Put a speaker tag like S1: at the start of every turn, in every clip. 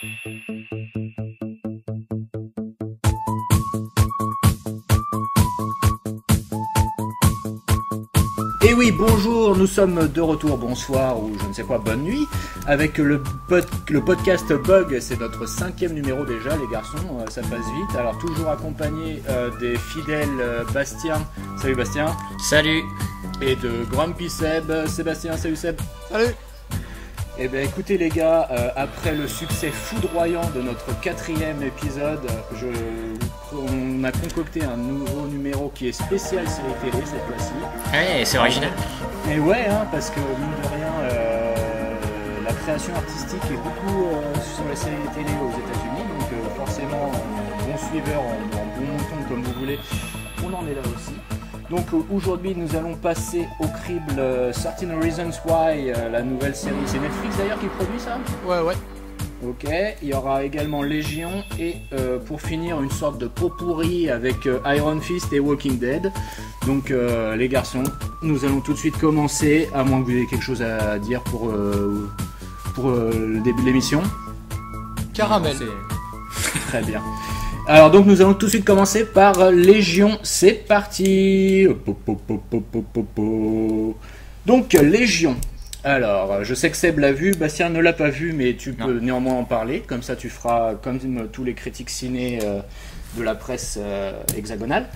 S1: Et oui, bonjour, nous sommes de retour, bonsoir ou je ne sais quoi, bonne nuit, avec le podcast Bug. C'est notre 5e numéro déjà, les garçons, ça passe vite. Alors toujours accompagné des fidèles Bastien, salut Bastien.
S2: Salut.
S1: Et de Grumpy Seb, Sébastien, salut Seb.
S3: Salut.
S1: Eh bien écoutez les gars, après le succès foudroyant de notre 4e épisode, on a concocté un nouveau numéro qui est spécial série télé cette fois-ci.
S2: Ouais, c'est original.
S1: Et ouais, hein, parce que mine de rien, la création artistique est beaucoup sur les séries télé aux États-Unis, donc forcément, bon suiveur, en bon mouton comme vous voulez, on en est là aussi. Donc aujourd'hui nous allons passer au crible 13 Reasons Why, la nouvelle série. C'est Netflix d'ailleurs qui produit ça ?
S3: Ouais.
S1: Ok, il y aura également Légion et pour finir une sorte de pot pourri avec Iron Fist et Walking Dead. Donc les garçons, nous allons tout de suite commencer, à moins que vous ayez quelque chose à dire pour le début de l'émission.
S3: Caramel.
S1: Très bien. Alors donc nous allons tout de suite commencer par Légion, c'est parti. Donc Légion. Alors je sais que Seb l'a vu, Bastien ne l'a pas vu, mais tu peux néanmoins en parler. Comme ça tu feras comme tous les critiques ciné de la presse hexagonale.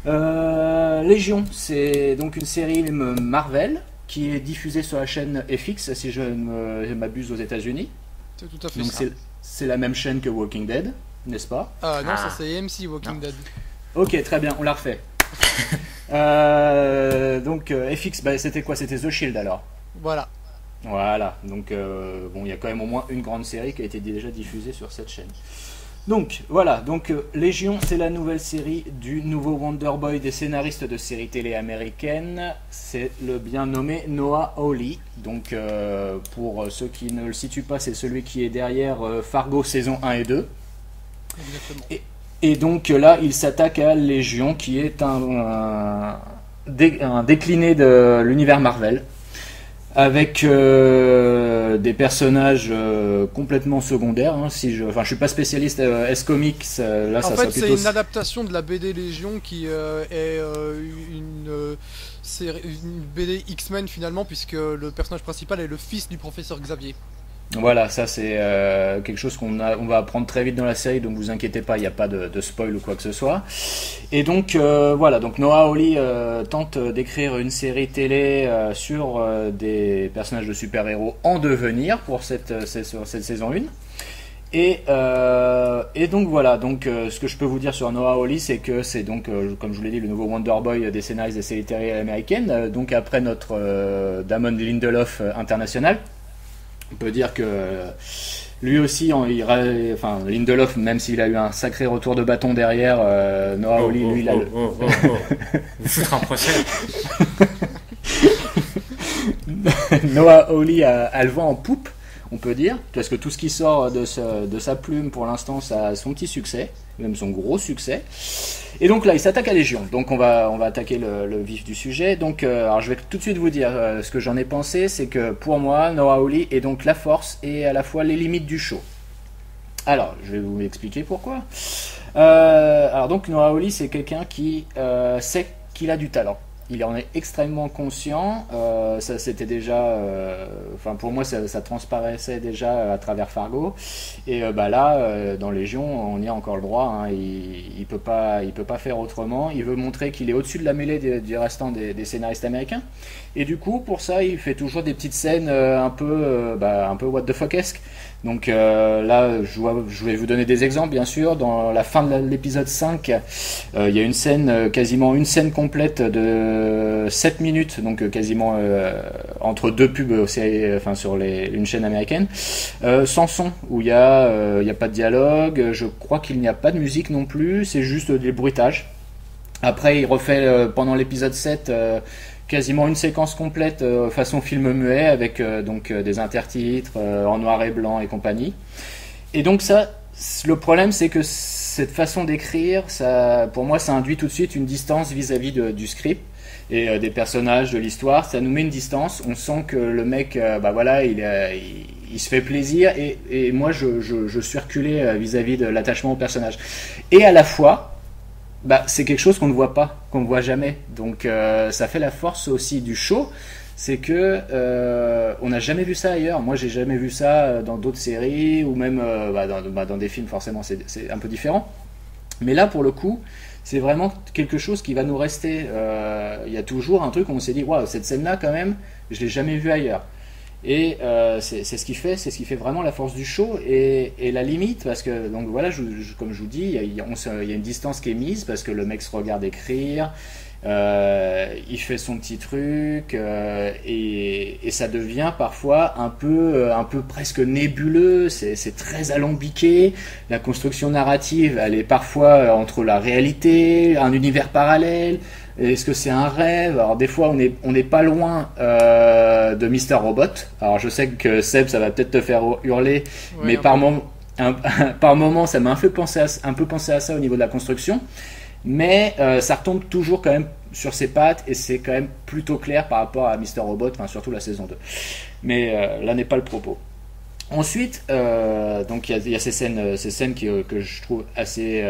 S1: Légion, c'est donc une série Marvel qui est diffusée sur la chaîne FX, si je ne m'abuse, aux États-Unis.
S3: C'est tout à fait
S1: donc
S3: ça.
S1: C'est la même chaîne que Walking Dead, n'est-ce pas ?
S3: Non, ça c'est AMC Walking Dead.
S1: Ok, très bien, on la refait. Donc FX, c'était quoi ? C'était The Shield alors ? Voilà, donc bon, il y a quand même au moins une grande série qui a été déjà diffusée sur cette chaîne. Donc voilà, Légion, c'est la nouvelle série du nouveau Wonder Boy des scénaristes de séries télé américaines. C'est le bien nommé Noah Hawley. Donc pour ceux qui ne le situent pas, c'est celui qui est derrière Fargo saison 1 et 2.
S3: Exactement.
S1: Et donc là, il s'attaque à Légion, qui est un décliné de l'univers Marvel, avec des personnages complètement secondaires. Hein, je suis pas spécialiste S-Comics. Là,
S3: en fait, c'est une adaptation de la BD Légion qui est une BD X-Men finalement, puisque le personnage principal est le fils du professeur Xavier.
S1: Voilà, ça c'est quelque chose on va apprendre très vite dans la série, donc vous inquiétez pas, il n'y a pas de spoil ou quoi que ce soit. Et donc voilà, donc Noah Hawley tente d'écrire une série télé sur des personnages de super-héros en devenir pour cette saison 1. Et donc voilà, ce que je peux vous dire sur Noah Hawley, c'est que c'est donc, comme je vous l'ai dit, le nouveau Wonder Boy des scénaristes des séries télé américaines, donc après notre Damon Lindelof international. On peut dire que lui aussi, Lindelof, même s'il a eu un sacré retour de bâton derrière, Noah Hawley, lui, il a le...
S2: Vous foutre un procès.
S1: Noah Hawley a le vent en poupe, on peut dire, parce que tout ce qui sort de sa plume, pour l'instant, ça a son petit succès, même son gros succès. Et donc là, il s'attaque à Légion. Donc on va attaquer le vif du sujet. Donc, alors je vais tout de suite vous dire ce que j'en ai pensé, c'est que pour moi, Noah Hawley est donc la force et à la fois les limites du show. Alors, je vais vous expliquer pourquoi. Alors donc Noah Hawley, c'est quelqu'un qui sait qu'il a du talent. Il en est extrêmement conscient. Ça c'était déjà, pour moi ça transparaissait déjà à travers Fargo. Et là, dans Légion, on y a encore le droit. Hein, il peut pas faire autrement. Il veut montrer qu'il est au-dessus de la mêlée du restant des scénaristes américains. Et du coup, pour ça, il fait toujours des petites scènes un peu what the fuck-esque. Donc là, je vais vous donner des exemples, bien sûr. Dans la fin de l'épisode 5, il y a une scène, quasiment une scène complète de 7 minutes, donc quasiment entre deux pubs sur une chaîne américaine, sans son, où il n'y a pas de dialogue. Je crois qu'il n'y a pas de musique non plus, c'est juste des bruitages. Après, il refait pendant l'épisode 7... quasiment une séquence complète façon film muet avec des intertitres en noir et blanc et compagnie. Et donc ça, le problème c'est que cette façon d'écrire, ça, pour moi ça induit tout de suite une distance vis-à-vis du script. et des personnages, de l'histoire. Ça nous met une distance. On sent que le mec, voilà, il se fait plaisir et moi je suis reculé vis-à-vis de l'attachement au personnage. Et à la fois, c'est quelque chose qu'on ne voit pas, qu'on ne voit jamais. Donc ça fait la force aussi du show. C'est que on n'a jamais vu ça ailleurs. Moi, j'ai jamais vu ça dans d'autres séries ou même dans des films. Forcément, c'est un peu différent. Mais là, pour le coup, c'est vraiment quelque chose qui va nous rester. Il y a toujours un truc où on s'est dit, waouh, cette scène-là, quand même, je l'ai jamais vue ailleurs. Et c'est ce qui fait vraiment la force du show et la limite, parce que donc voilà, comme je vous dis, il y a une distance qui est mise parce que le mec se regarde écrire. Il fait son petit truc et ça devient parfois un peu presque nébuleux, c'est très alambiqué, la construction narrative elle est parfois entre la réalité, un univers parallèle, est-ce que c'est un rêve? Alors des fois on n'est pas loin de Mr. Robot, alors je sais que Seb ça va peut-être te faire hurler, ouais, mais par moment ça m'a un peu pensé à ça au niveau de la construction. Mais ça retombe toujours quand même sur ses pattes et c'est quand même plutôt clair par rapport à Mr. Robot, enfin surtout la saison 2. Mais là n'est pas le propos. Ensuite, donc il y a ces scènes que je trouve assez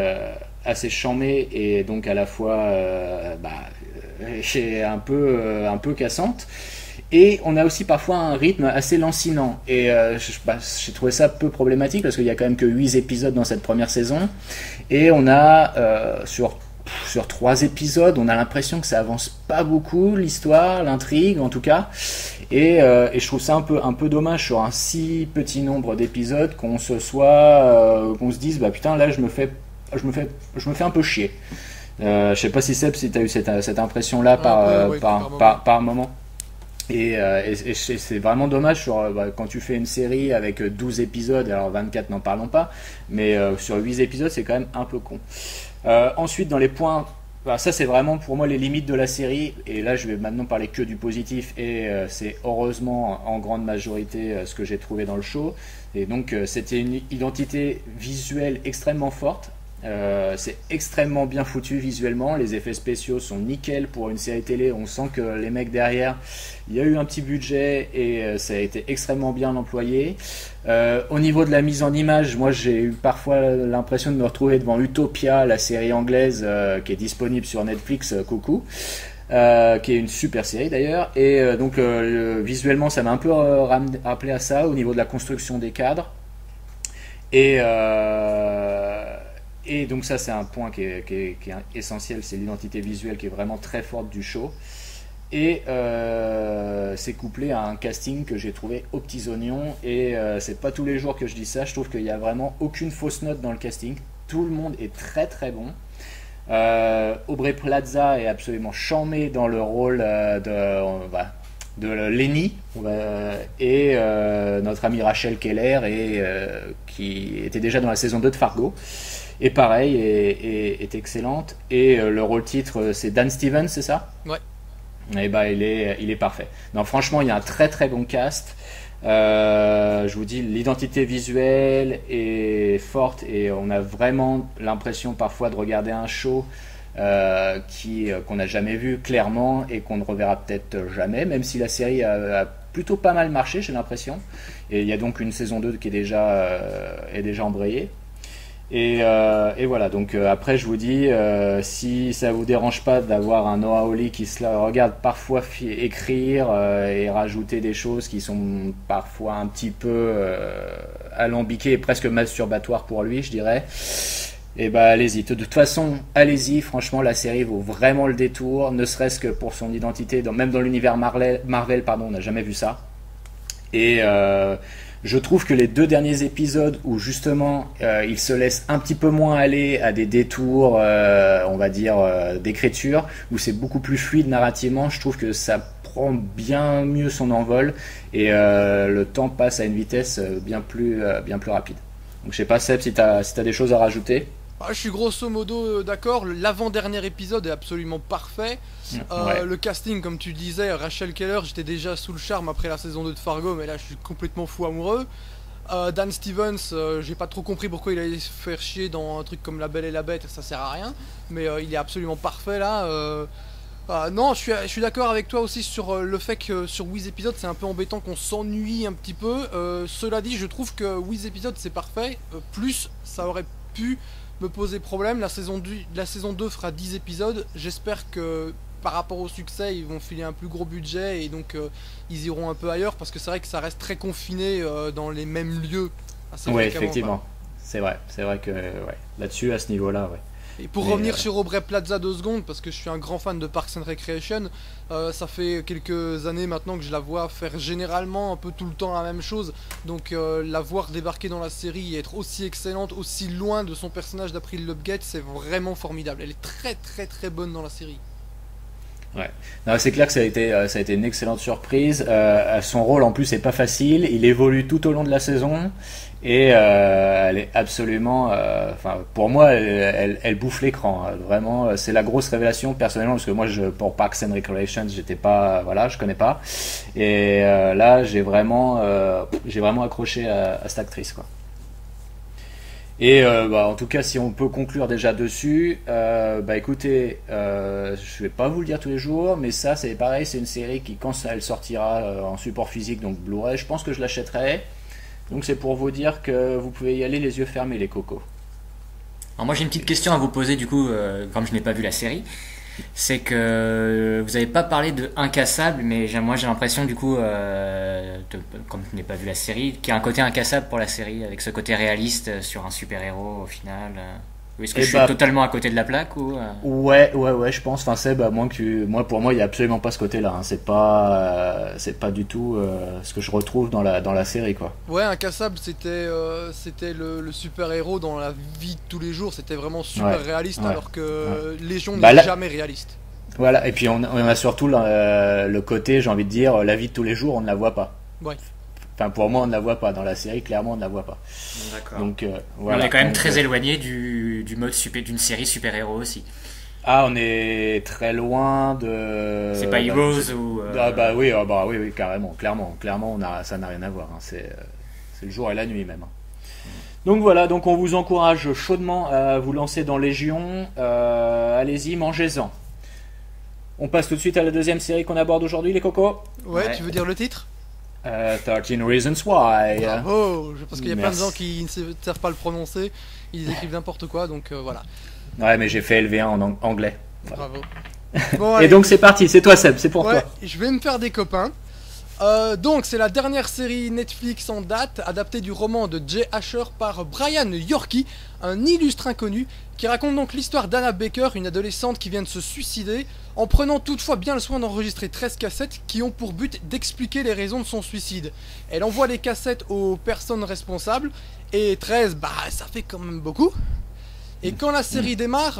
S1: charmées et donc à la fois un peu cassantes. Et on a aussi parfois un rythme assez lancinant. Et j'ai trouvé ça peu problématique parce qu'il y a quand même que 8 épisodes dans cette première saison. Et on a, sur 3 épisodes, on a l'impression que ça avance pas beaucoup, l'histoire, l'intrigue en tout cas. Et je trouve ça un peu dommage sur un si petit nombre d'épisodes qu'on se dise, putain, là je me fais un peu chier. Je sais pas si Seb, si tu as eu cette impression-là par moment. Et c'est vraiment dommage quand tu fais une série avec 12 épisodes, alors 24 n'en parlons pas, mais sur 8 épisodes c'est quand même un peu con. Ensuite dans les points, ça c'est vraiment pour moi les limites de la série, et là je vais maintenant parler que du positif, et c'est heureusement en grande majorité ce que j'ai trouvé dans le show. Et donc c'était une identité visuelle extrêmement forte. C'est extrêmement bien foutu visuellement, les effets spéciaux sont nickel pour une série télé, on sent que les mecs derrière, il y a eu un petit budget et ça a été extrêmement bien employé. Au niveau de la mise en image, moi j'ai eu parfois l'impression de me retrouver devant Utopia, la série anglaise qui est disponible sur Netflix, coucou. Qui est une super série d'ailleurs, et donc visuellement ça m'a un peu rappelé à ça au niveau de la construction des cadres, et donc ça c'est un point qui est essentiel, c'est l'identité visuelle qui est vraiment très forte du show, et c'est couplé à un casting que j'ai trouvé aux petits oignons, et c'est pas tous les jours que je dis ça, je trouve qu'il n'y a vraiment aucune fausse note dans le casting, tout le monde est très très bon. Aubrey Plaza est absolument charmé dans le rôle de Lenny, et notre amie Rachel Keller qui était déjà dans la saison 2 de Fargo, et pareil est excellente, et le rôle titre c'est Dan Stevens, c'est ça?
S3: Ouais.
S1: Et il est parfait. Non, franchement il y a un très très bon cast. Je vous dis, l'identité visuelle est forte et on a vraiment l'impression parfois de regarder un show qu'on n'a jamais vu clairement et qu'on ne reverra peut-être jamais, même si la série a plutôt pas mal marché, j'ai l'impression, et il y a donc une saison 2 qui est déjà embrayée. Et voilà, donc après je vous dis, si ça vous dérange pas d'avoir un Noah Hawley qui se regarde parfois écrire et rajouter des choses qui sont parfois un petit peu alambiquées et presque masturbatoires pour lui, je dirais, et allez-y, de toute façon allez-y, franchement la série vaut vraiment le détour, ne serait-ce que pour son identité, même dans l'univers Marvel, on n'a jamais vu ça. Et je trouve que les 2 derniers épisodes où justement il se laisse un petit peu moins aller à des détours, on va dire, d'écriture, où c'est beaucoup plus fluide narrativement, je trouve que ça prend bien mieux son envol et le temps passe à une vitesse bien plus rapide. Donc je sais pas Seb si t'as des choses à rajouter.
S3: Je suis grosso modo d'accord, l'avant-dernier épisode est absolument parfait.
S1: Ouais.
S3: Le casting, comme tu disais, Rachel Keller, j'étais déjà sous le charme après la saison 2 de Fargo, mais là je suis complètement fou amoureux. Dan Stevens, j'ai pas trop compris pourquoi il allait se faire chier dans un truc comme La Belle et la Bête, ça sert à rien, mais il est absolument parfait là. Non, je suis d'accord avec toi aussi sur le fait que sur Wiz Episode c'est un peu embêtant qu'on s'ennuie un petit peu. Cela dit, je trouve que Wiz Episode c'est parfait. Plus, ça aurait pu me poser problème. La saison 2 fera 10 épisodes. J'espère que par rapport au succès, ils vont filer un plus gros budget et donc ils iront un peu ailleurs parce que c'est vrai que ça reste très confiné dans les mêmes lieux. Assez
S1: Oui,
S3: fréquemment,
S1: effectivement.
S3: quoi.
S1: C'est vrai que là-dessus, à ce niveau-là, ouais.
S3: Et pour
S1: Mais,
S3: revenir sur Aubrey Plaza 2 secondes, parce que je suis un grand fan de Parks and Recreation, ça fait quelques années maintenant que je la vois faire généralement un peu tout le temps la même chose. Donc la voir débarquer dans la série et être aussi excellente, aussi loin de son personnage d'April Lubgate, c'est vraiment formidable. Elle est très très très bonne dans la série.
S1: Ouais. Non, c'est clair que ça a été une excellente surprise. Son rôle en plus est pas facile. Il évolue tout au long de la saison et elle est absolument. Enfin, pour moi, elle bouffe l'écran. Vraiment, c'est la grosse révélation personnellement parce que moi, pour Parks and Recreation, j'étais pas, voilà, je connais pas. Et là, j'ai vraiment accroché à cette actrice, quoi. Et en tout cas, si on peut conclure déjà dessus, écoutez, je vais pas vous le dire tous les jours, mais ça c'est pareil, c'est une série qui quand elle sortira en support physique, donc Blu-ray, je pense que je l'achèterai. Donc c'est pour vous dire que vous pouvez y aller les yeux fermés, les cocos.
S2: Alors moi j'ai une petite question à vous poser du coup, comme je n'ai pas vu la série. C'est que vous n'avez pas parlé de Incassable, mais moi j'ai l'impression du coup, comme je n'ai pas vu la série, qu'il y a un côté incassable pour la série, avec ce côté réaliste sur un super-héros au final. Est-ce que je suis totalement à côté de la plaque ou
S1: Ouais, je pense. Enfin, Seb, pour moi, il y a absolument pas ce côté-là. Hein. C'est pas du tout ce que je retrouve dans la série, quoi.
S3: Ouais, Incassable, c'était le super-héros dans la vie de tous les jours. C'était vraiment super réaliste, alors que Légion n'est jamais réaliste.
S1: Voilà, et puis on a surtout le côté, j'ai envie de dire, la vie de tous les jours, on ne la voit pas.
S3: Ouais.
S1: Enfin, pour moi, on ne la voit pas. Dans la série, clairement, on ne la voit pas.
S2: D'accord.
S1: Donc, voilà.
S2: On est quand même très éloigné du mode d'une série super-héros aussi.
S1: Ah, on est très loin de.
S2: C'est pas Heroes ou.
S1: Oui, carrément. Clairement, ça n'a rien à voir. Hein. C'est le jour et la nuit même. Donc voilà, donc on vous encourage chaudement à vous lancer dans Légion. Allez-y, mangez-en. On passe tout de suite à la deuxième série qu'on aborde aujourd'hui, les cocos.
S3: Ouais, tu veux dire le titre?
S1: 13 Reasons Why.
S3: Bravo, parce qu'il y a plein de gens qui ne savent pas le prononcer, ils écrivent n'importe quoi, donc voilà.
S1: Ouais, mais j'ai fait LV1 en anglais. Voilà.
S3: Bravo. Bon,
S1: et donc c'est parti, c'est toi Seb, c'est pour toi.
S3: Je vais me faire des copains. Donc c'est la dernière série Netflix en date, adaptée du roman de Jay Asher par Brian Yorkie, un illustre inconnu, qui raconte donc l'histoire d'Anna Baker, une adolescente qui vient de se suicider, en prenant toutefois bien le soin d'enregistrer 13 cassettes qui ont pour but d'expliquer les raisons de son suicide. Elle envoie les cassettes aux personnes responsables, et 13, ça fait quand même beaucoup. Et quand la série démarre,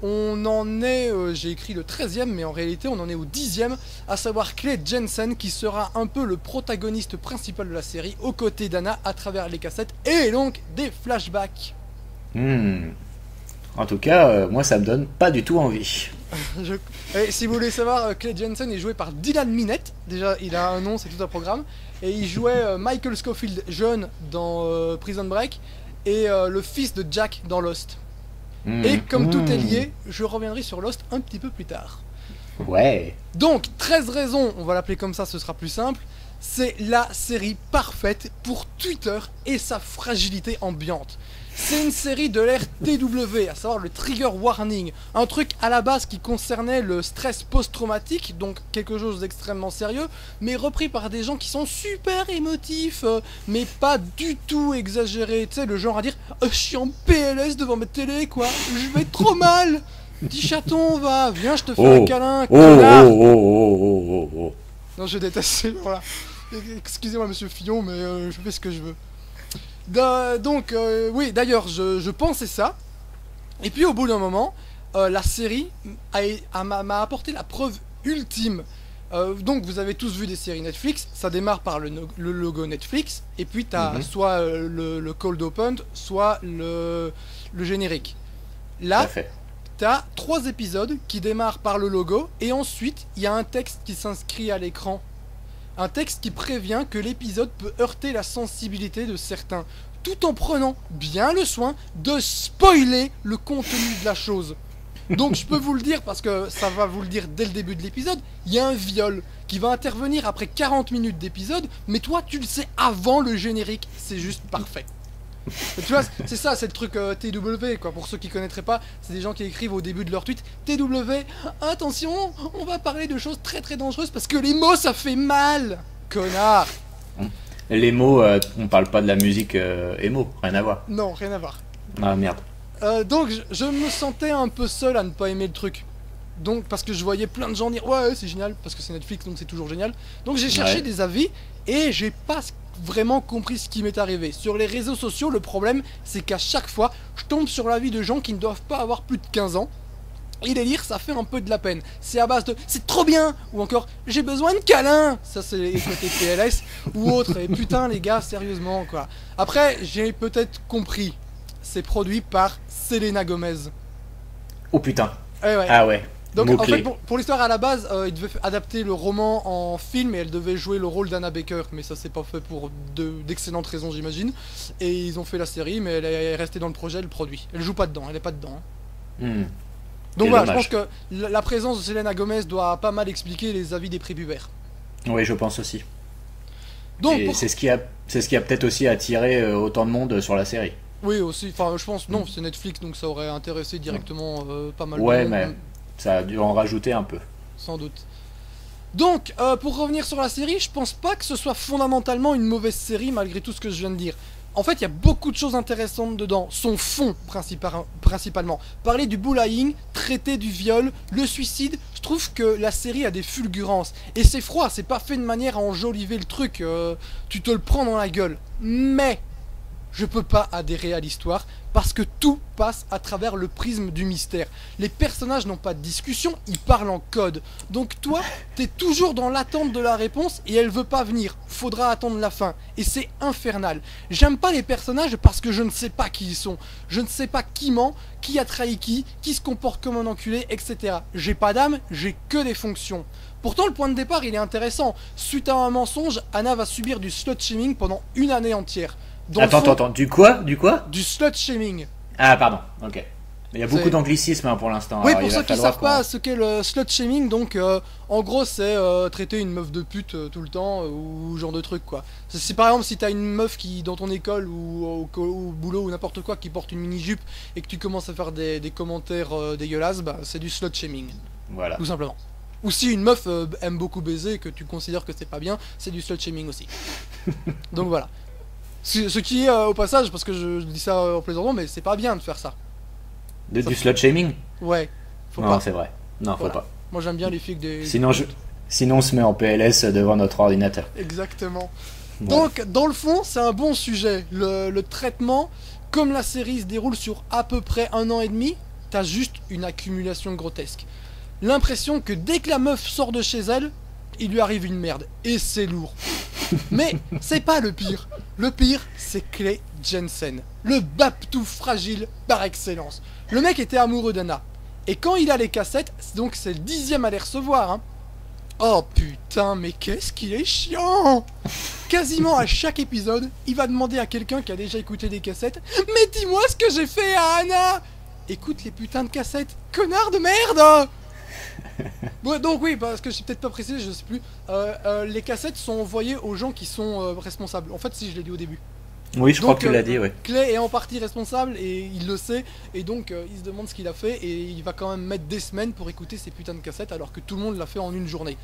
S3: on en est, j'ai écrit le 13e, mais en réalité on en est au 10e, à savoir Clay Jensen, qui sera un peu le protagoniste principal de la série, aux côtés d'Anna à travers les cassettes, et donc des flashbacks.
S1: En tout cas, moi ça me donne pas du tout envie.
S3: Et si vous voulez savoir, Clay Jensen est joué par Dylan Minette, déjà il a un nom, c'est tout un programme, et il jouait Michael Scofield jeune dans Prison Break, et le fils de Jack dans Lost. Et comme tout est lié, je reviendrai sur Lost un petit peu plus tard.
S1: Ouais.
S3: Donc, 13 raisons, on va l'appeler comme ça, ce sera plus simple. C'est la série parfaite pour Twitter et sa fragilité ambiante. C'est une série de l'ère TW, à savoir le Trigger Warning. Un truc à la base qui concernait le stress post-traumatique, donc quelque chose d'extrêmement sérieux, mais repris par des gens qui sont super émotifs, mais pas du tout exagérés. Tu sais, le genre à dire « Je suis en PLS devant ma télé, quoi, je vais trop mal !» Petit chaton, va, viens, je te fais un câlin, connard. Non, je déteste, voilà. Excusez-moi, monsieur Fillon, mais je fais ce que je veux. Donc, oui, d'ailleurs, je pensais ça. Et puis, au bout d'un moment, la série m'a apporté la preuve ultime. Donc, vous avez tous vu des séries Netflix. Ça démarre par le logo Netflix. Et puis, tu as soit le cold open, soit le générique. Là, tu as 3 épisodes qui démarrent par le logo. Et ensuite, il y a un texte qui s'inscrit à l'écran. Un texte qui prévient que l'épisode peut heurter la sensibilité de certains, tout en prenant bien le soin de spoiler le contenu de la chose. Donc je peux vous le dire parce que ça va vous le dire dès le début de l'épisode, il y a un viol qui va intervenir après 40 minutes d'épisode, mais toi tu le sais avant le générique, c'est juste parfait. Et tu vois, c'est ça, c'est le truc TW quoi, pour ceux qui connaîtraient pas, c'est des gens qui écrivent au début de leur tweet, TW, attention, on va parler de choses très très dangereuses parce que les mots ça fait mal, connard.
S1: Les mots, on parle pas de la musique emo, rien à voir.
S3: Non, rien à voir.
S1: Ah merde.
S3: Donc je me sentais un peu seul à ne pas aimer le truc. Donc parce que je voyais plein de gens dire ouais c'est génial parce que c'est Netflix donc c'est toujours génial. Donc j'ai cherché des avis et j'ai pas vraiment compris ce qui m'est arrivé. Sur les réseaux sociaux le problème c'est qu'à chaque fois je tombe sur l'avis de gens qui ne doivent pas avoir plus de 15 ans. Et les lire ça fait un peu de la peine. C'est à base de c'est trop bien ou encore j'ai besoin de câlins. Ça c'est les côtés PLS ou autre. Et putain les gars sérieusement quoi. Après j'ai peut-être compris. C'est produit par Selena Gomez.
S1: Oh putain.
S3: Ouais.
S1: Ah ouais.
S3: Donc en fait pour l'histoire à la base il devait adapter le roman en film et elle devait jouer le rôle d'Anna Baker mais ça s'est pas fait pour d'excellentes raisons j'imagine et ils ont fait la série mais elle est restée dans le projet, le produit. Elle joue pas dedans, elle est pas dedans. Donc voilà, dommage. Je pense que la présence de Selena Gomez doit pas mal expliquer les avis des prépubères.
S1: Oui je pense aussi.
S3: Donc
S1: c'est ce qui a peut-être aussi attiré autant de monde sur la série.
S3: Oui aussi, enfin je pense non c'est Netflix donc ça aurait intéressé directement pas mal de
S1: monde.
S3: Ouais
S1: mais ça a dû en rajouter un peu.
S3: Sans doute. Donc pour revenir sur la série, je pense pas que ce soit fondamentalement une mauvaise série malgré tout ce que je viens de dire. En fait il y a beaucoup de choses intéressantes dedans, son fond principalement. Parler du bullying, traiter du viol, le suicide, je trouve que la série a des fulgurances. Et c'est froid, c'est pas fait de manière à enjoliver le truc, tu te le prends dans la gueule. Mais je peux pas adhérer à l'histoire parce que tout passe à travers le prisme du mystère. Les personnages n'ont pas de discussion, ils parlent en code. Donc toi, t'es toujours dans l'attente de la réponse et elle veut pas venir. Faudra attendre la fin. Et c'est infernal. J'aime pas les personnages parce que je ne sais pas qui ils sont. Je ne sais pas qui ment, qui a trahi qui se comporte comme un enculé, etc. J'ai pas d'âme, j'ai que des fonctions. Pourtant le point de départ il est intéressant. Suite à un mensonge, Anna va subir du slut-shaming pendant une année entière.
S1: Attends, du quoi?
S3: Du slut-shaming.
S1: Ah pardon, ok. Il y a beaucoup d'anglicisme pour l'instant.
S3: Oui, pour ceux qui ne savent pas ce qu'est le slut-shaming, donc en gros c'est traiter une meuf de pute tout le temps ou genre de truc quoi. C'est par exemple si t'as une meuf qui dans ton école ou au boulot ou n'importe quoi qui porte une mini-jupe et que tu commences à faire des commentaires dégueulasses, bah c'est du slut-shaming.
S1: Voilà.
S3: Tout simplement. Ou si une meuf aime beaucoup baiser et que tu considères que c'est pas bien, c'est du slut-shaming aussi. Donc voilà. Ce qui est au passage, parce que je dis ça en plaisantant, mais c'est pas bien de faire ça.
S1: Du slut-shaming?
S3: Ouais. Faut
S1: non,
S3: pas.
S1: c'est vrai. Non,
S3: voilà.
S1: faut pas.
S3: Moi j'aime bien les filles des...
S1: Sinon on se met en PLS devant notre ordinateur.
S3: Exactement. Ouais. Donc, dans le fond, c'est un bon sujet. Le traitement, comme la série se déroule sur à peu près 1 an et demi, t'as juste une accumulation grotesque. L'impression que dès que la meuf sort de chez elle, il lui arrive une merde. Et c'est lourd. Mais c'est pas le pire. Le pire, c'est Clay Jensen. Le baptou fragile par excellence. Le mec était amoureux d'Anna. Et quand il a les cassettes, donc c'est le 10e à les recevoir. Hein. Oh putain, mais qu'est-ce qu'il est chiant! Quasiment à chaque épisode, il va demander à quelqu'un qui a déjà écouté des cassettes « Mais dis-moi ce que j'ai fait à Anna !» Écoute les putains de cassettes, connard de merde! Bon, donc oui, parce que j'ai peut-être pas précisé, je sais plus. Les cassettes sont envoyées aux gens qui sont responsables. En fait, si je l'ai dit au début.
S1: Oui, je crois que tu l'as dit, oui.
S3: Clay est en partie responsable et il le sait. Et donc, il se demande ce qu'il a fait. Et il va quand même mettre des semaines pour écouter ces putains de cassettes alors que tout le monde l'a fait en une journée.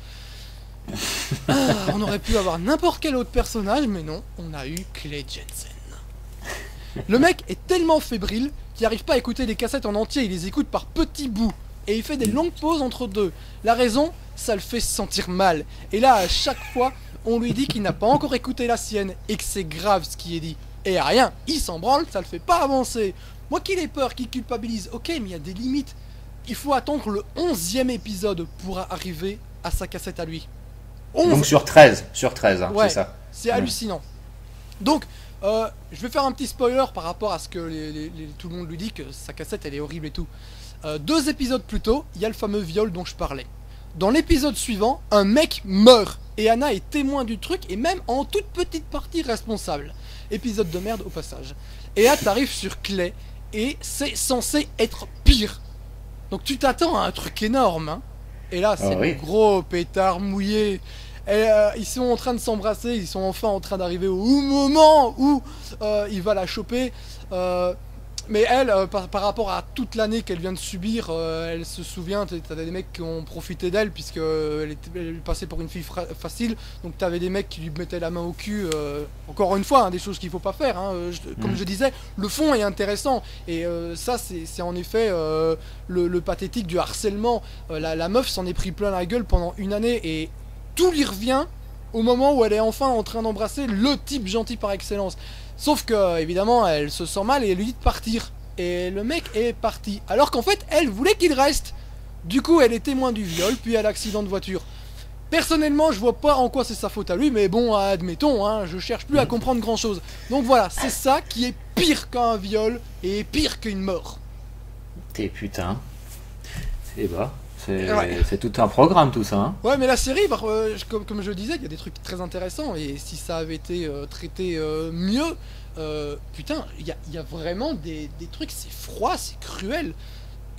S3: On aurait pu avoir n'importe quel autre personnage, mais non, on a eu Clay Jensen. Le mec est tellement fébrile qu'il n'arrive pas à écouter les cassettes en entier. Il les écoute par petits bouts. Et il fait des longues pauses entre deux. La raison, ça le fait se sentir mal. Et là, à chaque fois, on lui dit qu'il n'a pas encore écouté la sienne et que c'est grave ce qui est dit. Et rien, il s'en branle, ça le fait pas avancer. Moi qu'il ait peur, qu'il culpabilise, ok, mais il y a des limites. Il faut attendre le 11e épisode pour arriver à sa cassette à lui.
S1: 11. Donc sur 13, hein,
S3: ouais,
S1: c'est ça.
S3: C'est hallucinant. Donc, je vais faire un petit spoiler par rapport à ce que tout le monde lui dit, que sa cassette elle est horrible et tout. 2 épisodes plus tôt, il y a le fameux viol dont je parlais. Dans l'épisode suivant, un mec meurt et Anna est témoin du truc et même en toute petite partie responsable. Épisode de merde au passage. Et là t'arrives sur Clay et c'est censé être pire. Donc tu t'attends à un truc énorme, hein. Et là, c'est
S1: oui.
S3: le gros pétard mouillé. Et, ils sont en train de s'embrasser, ils sont enfin en train d'arriver au moment où il va la choper. Mais elle, par rapport à toute l'année qu'elle vient de subir, elle se souvient, t'as des mecs qui ont profité d'elle, puisque elle passait pour une fille facile. Donc t'avais des mecs qui lui mettaient la main au cul. Encore une fois, hein, des choses qu'il faut pas faire. Hein. Comme je disais, le fond est intéressant. Et ça, c'est en effet le pathétique du harcèlement. La meuf s'en est pris plein la gueule pendant une année et tout lui revient au moment où elle est enfin en train d'embrasser le type gentil par excellence. Sauf que, évidemment, elle se sent mal et elle lui dit de partir. Et le mec est parti. Alors qu'en fait, elle voulait qu'il reste. Du coup, elle est témoin du viol, puis à l'accident de voiture. Personnellement, je vois pas en quoi c'est sa faute à lui, mais bon, admettons, hein, je cherche plus à comprendre grand chose. Donc voilà, c'est ça qui est pire qu'un viol et pire qu'une mort.
S1: T'es putain. Et bah, c'est
S3: Ouais.
S1: c'est tout un programme tout ça. Hein.
S3: Ouais, mais la série, comme je disais, il y a des trucs très intéressants. Et si ça avait été traité mieux, putain, il y a vraiment des trucs, c'est froid, c'est cruel.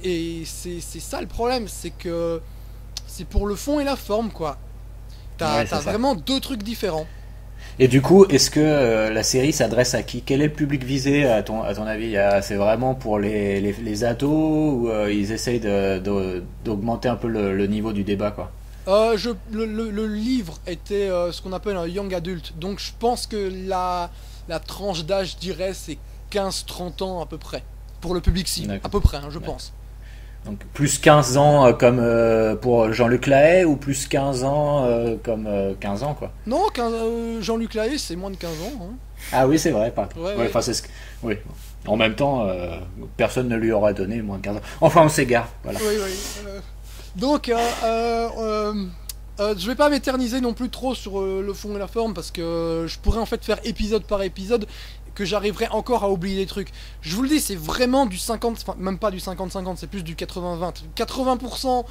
S3: Et c'est ça le problème, c'est que c'est pour le fond et la forme, quoi.
S1: Ouais,
S3: T'as
S1: c'est ça.
S3: vraiment deux trucs différents.
S1: Et du coup, est-ce que la série s'adresse à qui? Quel est le public visé à ton avis? C'est vraiment pour les ados ou ils essayent d'augmenter un peu le niveau du débat quoi?
S3: Le livre était ce qu'on appelle un young adult. Donc je pense que la tranche d'âge, je dirais, c'est 15-30 ans à peu près. Pour le public cible,
S1: D'accord.
S3: à peu près, hein, je
S1: Ouais.
S3: pense.
S1: Donc plus 15 ans comme pour Jean-Luc Lahaye ou plus 15 ans comme 15 ans quoi?
S3: Non, Jean-Luc Lahaye, c'est moins de 15 ans. Hein.
S1: Ah oui, c'est vrai, pas.
S3: Ouais,
S1: Ouais,
S3: ouais.
S1: enfin, oui. En même temps, personne ne lui aura donné moins de 15 ans. Enfin, on s'égare, voilà.
S3: Oui, oui. Donc, je vais pas m'éterniser non plus trop sur le fond et la forme parce que je pourrais en fait faire épisode par épisode que j'arriverai encore à oublier des trucs. Je vous le dis, c'est vraiment du 50, enfin même pas du 50-50, c'est plus du 80-20. 80%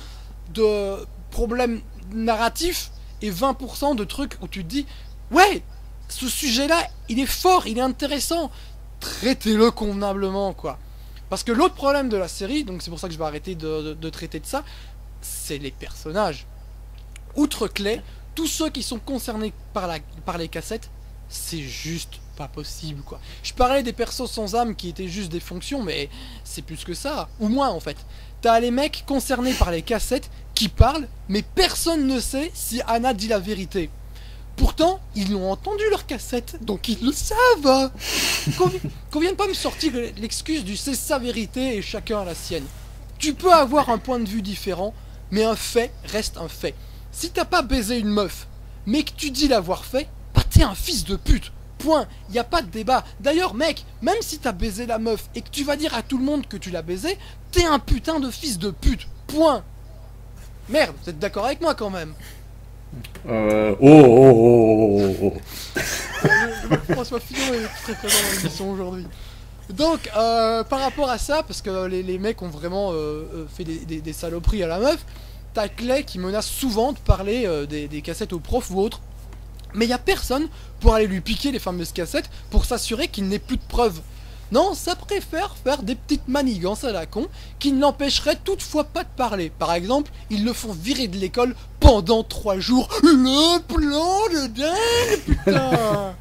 S3: de problèmes narratifs et 20% de trucs où tu te dis, ouais, ce sujet-là, il est fort, il est intéressant, traitez-le convenablement, quoi. Parce que l'autre problème de la série, donc c'est pour ça que je vais arrêter de traiter de ça, c'est les personnages. Outre Clay, tous ceux qui sont concernés par les cassettes, c'est juste pas possible, quoi. Je parlais des persos sans âme qui étaient juste des fonctions, mais c'est plus que ça, ou moins en fait. T'as les mecs concernés par les cassettes qui parlent, mais personne ne sait si Anna dit la vérité. Pourtant, ils l'ont entendu leur cassette, donc ils le savent. Qu'on vienne pas me sortir l'excuse du c'est sa vérité et chacun a la sienne. Tu peux avoir un point de vue différent, mais un fait reste un fait. Si t'as pas baisé une meuf, mais que tu dis l'avoir fait, bah t'es un fils de pute. Point. Y a pas de débat. D'ailleurs, mec, même si t'as baisé la meuf et que tu vas dire à tout le monde que tu l'as baisé, t'es un putain de fils de pute. Point. Merde, vous êtes d'accord avec moi quand même?
S1: Oh.
S3: François Fillon est très présent dans l'émission aujourd'hui. Donc, par rapport à ça, parce que les mecs ont vraiment fait des saloperies à la meuf, t'as Clay qui menace souvent de parler des cassettes aux profs ou autres. Mais il y a personne pour aller lui piquer les fameuses cassettes pour s'assurer qu'il n'ait plus de preuves. Non, ça préfère faire des petites manigances à la con qui ne l'empêcheraient toutefois pas de parler. Par exemple, ils le font virer de l'école pendant 3 jours. Le plan de dingue, putain.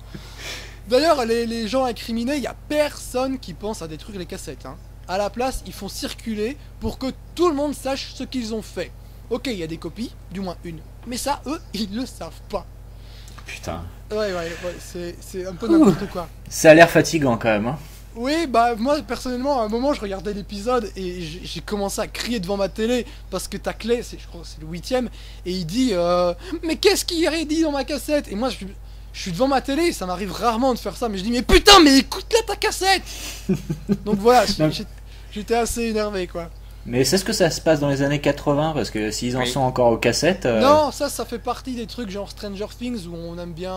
S3: D'ailleurs, les gens incriminés, il n'y a personne qui pense à détruire les cassettes. Hein. À la place, ils font circuler pour que tout le monde sache ce qu'ils ont fait. Ok, il y a des copies, du moins une. Mais ça, eux, ils le savent pas.
S1: Putain.
S3: Ouais, c'est un peu n'importe quoi.
S1: Ça a l'air fatigant quand même. Hein.
S3: Oui, bah moi personnellement, à un moment, je regardais l'épisode et j'ai commencé à crier devant ma télé parce que t'as Clay, je crois que c'est le 8ème, et il dit mais qu'est-ce qu'il y aurait dit dans ma cassette? Et moi, je suis devant ma télé, ça m'arrive rarement de faire ça, mais je dis mais putain, mais écoute-la ta cassette. Donc voilà, j'étais assez énervé, quoi.
S1: Mais c'est ce que ça se passe dans les années 80 parce que s'ils en
S2: Oui.
S1: sont encore aux cassettes.
S3: Non, ça fait partie des trucs genre Stranger Things où on aime bien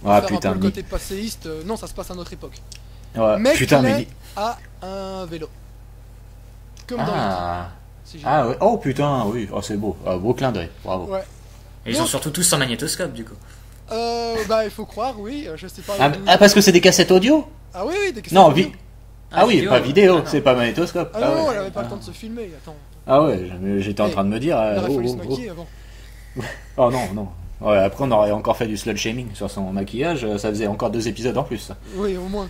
S1: Ah
S3: faire
S1: putain.
S3: un peu le côté passéiste. Non, ça se passe à notre époque.
S1: Ouais,
S3: Mais
S1: putain,
S3: Clay
S1: mais.
S3: a un vélo. Comme dans
S1: Ah.
S3: c'est génial.
S1: Ah ouais. Oh putain, oui. Oh, c'est beau. Beau clin d'œil. Bravo.
S3: Ouais.
S2: Et ils sont surtout tous sans magnétoscope du coup.
S3: Bah il faut croire, oui, je sais pas.
S1: Ah, parce que c'est des cassettes audio?
S3: Ah oui, des cassettes
S1: Non,
S3: audio.
S1: Ah oui, pas vidéo,
S2: Ah, non.
S1: c'est pas magnétoscope.
S3: Ah non,
S1: ouais.
S3: elle avait pas le temps de se filmer, attends.
S1: Ah ouais, j'étais en train de me dire.
S3: Il aurait
S1: oh,
S3: fallu se
S1: oh, oh.
S3: maquiller avant.
S1: Oh non, non. Ouais, après, on aurait encore fait du slut shaming sur son maquillage, ça faisait encore 2 épisodes en plus. Ça.
S3: Oui, au moins.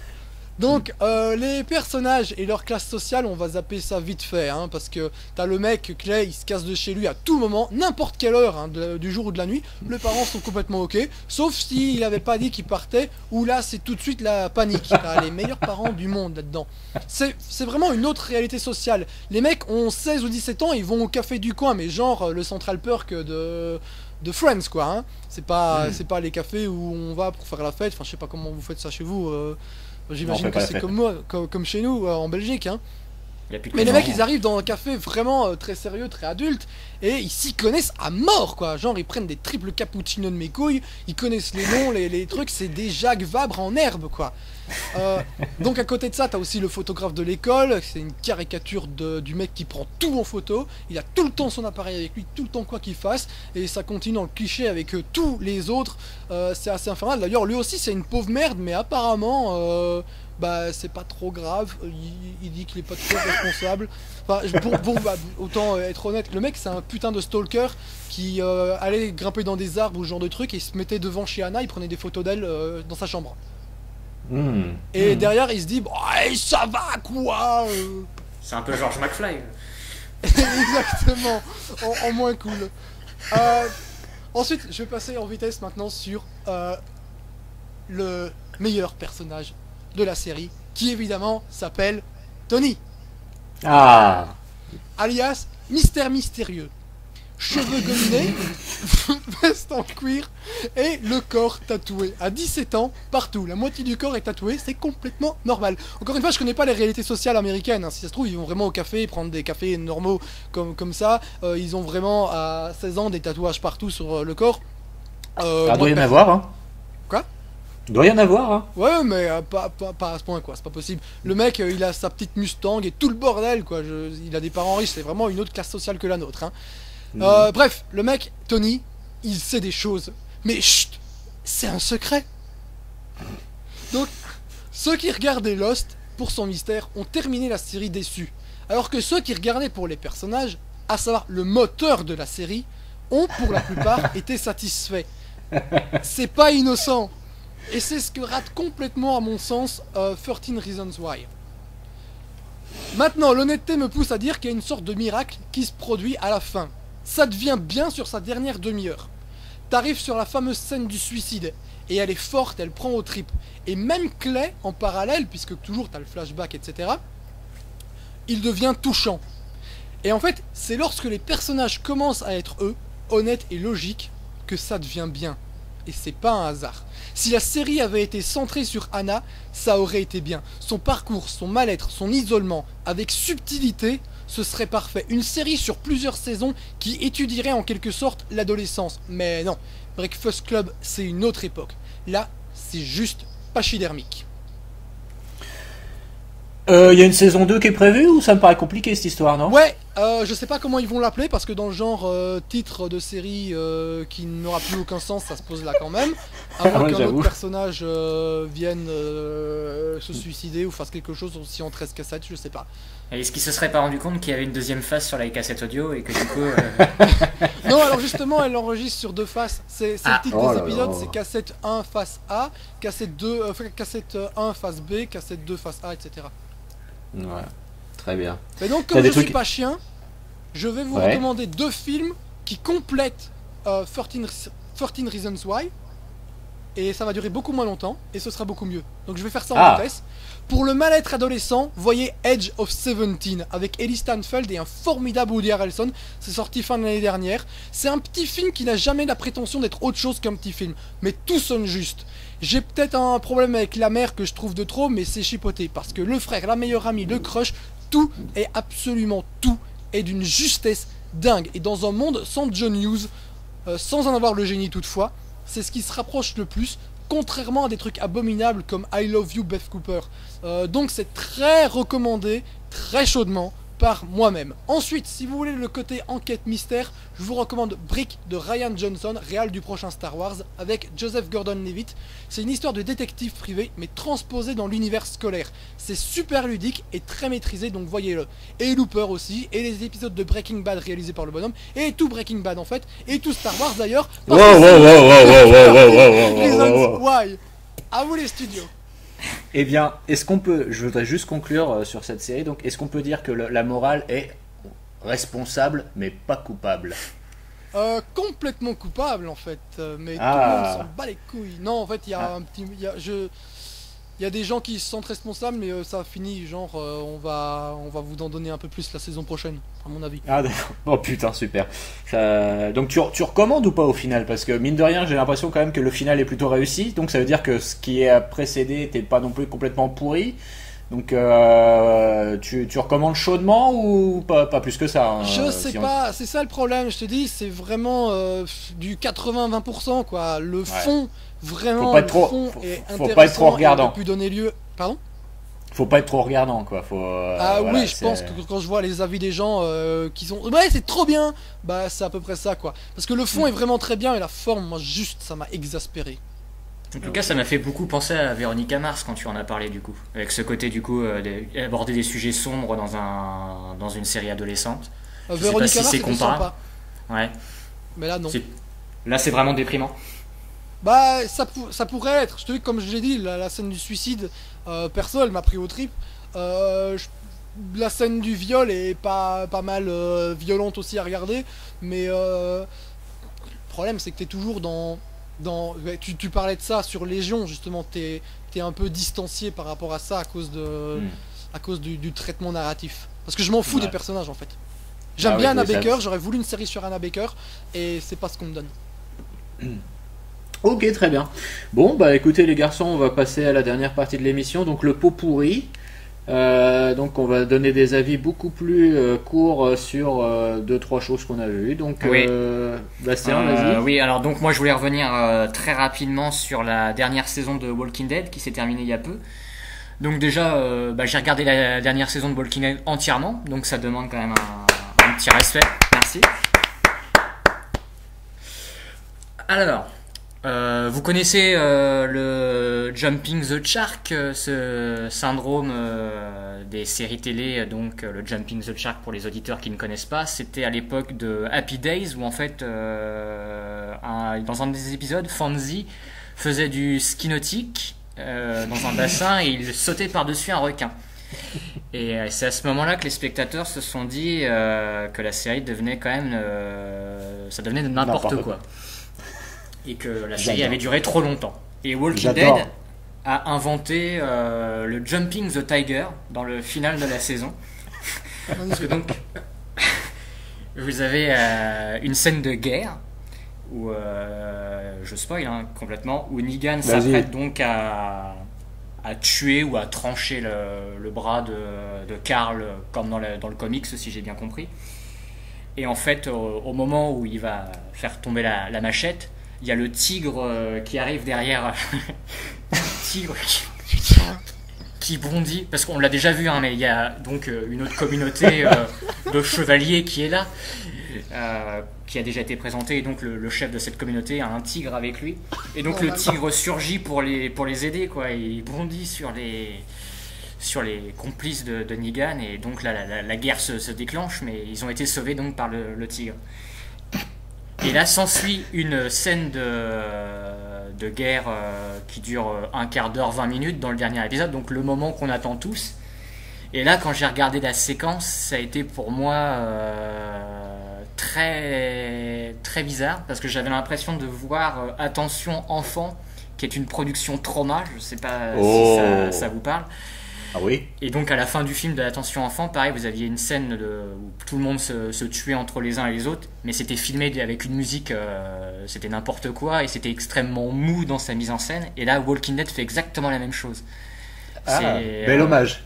S3: Donc, les personnages et leur classe sociale, on va zapper ça vite fait, hein, parce que t'as le mec, Clay, il se casse de chez lui à tout moment, n'importe quelle heure, hein, du jour ou de la nuit, les parents sont complètement ok, sauf s'il avait pas dit qu'il partait, où là, c'est tout de suite la panique. T'as les meilleurs parents du monde là-dedans. C'est vraiment une autre réalité sociale. Les mecs ont 16 ou 17 ans, ils vont au café du coin, mais genre le Central Perk de Friends, quoi, hein. C'est pas les cafés où on va pour faire la fête, enfin, je sais pas comment vous faites ça chez vous, j'imagine que c'est comme moi, comme chez nous en Belgique, hein.
S2: Y a plus de
S3: Mais les
S2: présents.
S3: mecs, ils arrivent dans un café vraiment très sérieux, très adulte, et ils s'y connaissent à mort, quoi. Genre, ils prennent des triples cappuccinos de mes couilles, ils connaissent les noms, les trucs, c'est des Jacques Vabre en herbe, quoi. Donc à côté de ça, t'as aussi le photographe de l'école, c'est une caricature du mec qui prend tout en photo, il a tout le temps son appareil avec lui, tout le temps quoi qu'il fasse, et ça continue dans le cliché avec tous les autres, c'est assez infernal. D'ailleurs, lui aussi, c'est une pauvre merde, mais apparemment... bah c'est pas trop grave, il dit qu'il est pas trop responsable. Enfin, autant être honnête, le mec c'est un putain de stalker qui allait grimper dans des arbres ou ce genre de truc et il se mettait devant chez Anna, il prenait des photos d'elle dans sa chambre. Et derrière il se dit, hey, ça va quoi
S2: C'est un peu George McFly.
S3: Exactement, en moins cool. Ensuite, je vais passer en vitesse maintenant sur le meilleur personnage de la série, qui évidemment s'appelle Tony,
S1: Ah
S3: alias Mystère Mystérieux. Cheveux gominés, veste en cuir et le corps tatoué. À 17 ans, partout, la moitié du corps est tatoué, c'est complètement normal. Encore une fois, je connais pas les réalités sociales américaines, hein. Si ça se trouve, ils vont vraiment au café, prendre des cafés normaux comme ça. Ils ont vraiment à 16 ans des tatouages partout sur le corps.
S1: Ça doit y en avoir, hein.
S3: Quoi?
S1: Il doit y en avoir, hein.
S3: Ouais, mais pas à ce point, quoi, c'est pas possible. Le mec, il a sa petite Mustang et tout le bordel, quoi. Il a des parents riches, c'est vraiment une autre classe sociale que la nôtre, hein. Bref, le mec, Tony, il sait des choses. Mais chut, c'est un secret. Donc, ceux qui regardaient Lost pour son mystère ont terminé la série déçus. Alors que ceux qui regardaient pour les personnages, à savoir le moteur de la série, ont pour la plupart été satisfaits. C'est pas innocent. Et c'est ce que rate complètement, à mon sens, 13 Reasons Why. Maintenant, l'honnêteté me pousse à dire qu'il y a une sorte de miracle qui se produit à la fin. Ça devient bien sur sa dernière demi-heure. T'arrives sur la fameuse scène du suicide, et elle est forte, elle prend aux tripes. Et même Clay, en parallèle, puisque toujours t'as le flashback, etc., il devient touchant. Et en fait, c'est lorsque les personnages commencent à être eux, honnêtes et logiques, que ça devient bien. Et c'est pas un hasard. Si la série avait été centrée sur Anna, ça aurait été bien. Son parcours, son mal-être, son isolement, avec subtilité, ce serait parfait. Une série sur plusieurs saisons qui étudierait en quelque sorte l'adolescence. Mais non, Breakfast Club, c'est une autre époque. Là, c'est juste pachydermique.
S1: Il y a une saison 2 qui est prévue ou ça me paraît compliqué cette histoire, non?
S3: Ouais, je sais pas comment ils vont l'appeler parce que dans le genre titre de série qui n'aura plus aucun sens, ça se pose là quand même. Avant
S1: Ouais,
S3: qu'un
S1: j'avoue.
S3: autre personnage vienne se suicider ou fasse quelque chose aussi en 13 cassettes, je sais pas.
S2: Et est-ce qu'il se serait pas rendu compte qu'il y avait une deuxième face sur la cassette audio et que du coup.
S3: Non, alors justement, elle enregistre sur deux faces. C'est le titre
S1: Oh
S3: des
S1: là
S3: épisodes,
S1: là.
S3: c'est cassette 1 face A, cassette 2, cassette 1 face B, cassette 2 face A, etc.
S1: Ouais, très bien.
S3: Et donc,
S1: T'as
S3: comme
S1: des
S3: je suis
S1: trucs-
S3: pas chien, je vais vous
S1: Ouais.
S3: recommander deux films qui complètent 13 Reasons Why. Et ça va durer beaucoup moins longtemps, et ce sera beaucoup mieux. Donc je vais faire ça en
S1: Ah.
S3: vitesse. Pour le mal-être adolescent, voyez Edge of 17 avec Ellie Stanfield et un formidable Woody Harrelson. C'est sorti fin de l'année dernière. C'est un petit film qui n'a jamais la prétention d'être autre chose qu'un petit film, mais tout sonne juste. J'ai peut-être un problème avec la mère que je trouve de trop, mais c'est chipoté parce que le frère, la meilleure amie, le crush, tout est absolument tout est d'une justesse dingue. Et dans un monde sans John Hughes, sans en avoir le génie toutefois, c'est ce qui se rapproche le plus, contrairement à des trucs abominables comme I Love You Beth Cooper. Donc c'est très recommandé, très chaudement, par moi-même. Ensuite, si vous voulez le côté enquête mystère, je vous recommande Brick de Ryan Johnson, réal du prochain Star Wars, avec Joseph Gordon-Levitt. C'est une histoire de détective privé, mais transposée dans l'univers scolaire. C'est super ludique et très maîtrisé, donc voyez-le. Et Looper aussi, et les épisodes de Breaking Bad réalisés par le bonhomme, et tout Breaking Bad en fait, et tout Star Wars d'ailleurs. Why? À vous les studios.
S1: Eh bien, est-ce qu'on peut, je voudrais juste conclure sur cette série, donc est-ce qu'on peut dire que la morale est responsable mais pas coupable?
S3: Complètement coupable en fait, mais tout le monde s'en bat les couilles. Non, en fait, il y a un petit, il y a des gens qui se sentent responsables, mais ça finit genre, on va vous en donner un peu plus la saison prochaine, à mon avis.
S1: Ah d'accord. Oh putain, super. Donc tu recommandes ou pas au final? Parce que mine de rien, j'ai l'impression quand même que le final est plutôt réussi. Donc ça veut dire que ce qui est précédé n'était pas non plus complètement pourri. Donc tu recommandes chaudement ou pas plus que ça, hein,
S3: Je sais pas, c'est ça le problème, je te dis, c'est vraiment du 80-20% quoi. Le fond, vraiment,
S1: faut pas être trop, faut pas être trop regardant.
S3: Pu donner lieu... Pardon?
S1: Faut pas être trop regardant quoi.
S3: Oui, je pense que quand je vois les avis des gens qui sont ouais c'est trop bien, bah c'est à peu près ça quoi. Parce que le fond est vraiment très bien, mais la forme, moi juste ça m'a exaspéré.
S2: En tout cas, ça m'a fait beaucoup penser à Véronica Mars quand tu en as parlé du coup, avec ce côté du coup d'aborder des sujets sombres dans une série adolescente.
S3: Véronica Mars, c'était sympa.
S2: Ouais.
S3: Mais là non.
S2: Là c'est vraiment déprimant.
S3: Bah ça pourrait être. Je te dis comme je l'ai dit, la scène du suicide, perso elle m'a pris au trip. La scène du viol est pas mal violente aussi à regarder, mais le problème c'est que t'es toujours tu parlais de ça sur Légion justement, t'es un peu distancié par rapport à ça à cause du traitement narratif, parce que je m'en fous des personnages en fait. J'aime bien Anna Baker, j'aurais voulu une série sur Anna Baker et c'est pas ce qu'on me donne.
S1: Ok, très bien. Bon bah écoutez les garçons, on va passer à la dernière partie de l'émission, donc le pot pourri. Donc on va donner des avis beaucoup plus courts sur 2-3 choses qu'on a vues. Donc
S2: oui.
S1: Bastien, vas-y.
S2: Oui, alors donc moi je voulais revenir très rapidement sur la dernière saison de Walking Dead qui s'est terminée il y a peu. Donc déjà j'ai regardé la dernière saison de Walking Dead entièrement, donc ça demande quand même un petit respect. Merci. Alors vous connaissez le Jumping the Shark, ce syndrome des séries télé, donc le Jumping the Shark pour les auditeurs qui ne connaissent pas, c'était à l'époque de Happy Days où en fait dans un des épisodes, Fonzie faisait du ski nautique dans un bassin et il sautait par-dessus un requin. Et c'est à ce moment-là que les spectateurs se sont dit que la série devenait quand même ça devenait n'importe quoi. Et que la série avait duré trop longtemps. Et Walking Dead a inventé le Jumping the Tiger dans le final de la saison. Parce que donc, vous avez une scène de guerre où, je spoil complètement, où Negan s'apprête donc à tuer ou à trancher le bras de Carl, comme dans le comics, si j'ai bien compris. Et en fait, au moment où il va faire tomber la machette, il y a le tigre qui arrive derrière. Tigre qui bondit, parce qu'on l'a déjà vu, mais il y a donc une autre communauté de chevaliers qui est là, qui a déjà été présentée, et donc le chef de cette communauté a un tigre avec lui, et donc le tigre surgit pour les aider, quoi, et il bondit sur les complices de Negan, et donc là la guerre se déclenche, mais ils ont été sauvés donc par le tigre. Et là s'ensuit une scène de guerre qui dure un quart d'heure, 20 minutes dans le dernier épisode, donc le moment qu'on attend tous. Et là, quand j'ai regardé la séquence, ça a été pour moi très, très bizarre, parce que j'avais l'impression de voir Attention Enfant, qui est une production Trauma, je sais pas si ça vous parle.
S1: Ah oui.
S2: Et donc à la fin du film de Attention Enfant, pareil, vous aviez une scène où tout le monde se tuait entre les uns et les autres, mais c'était filmé avec une musique, c'était n'importe quoi, et c'était extrêmement mou dans sa mise en scène. Et là, Walking Dead fait exactement la même chose.
S1: Bel hommage.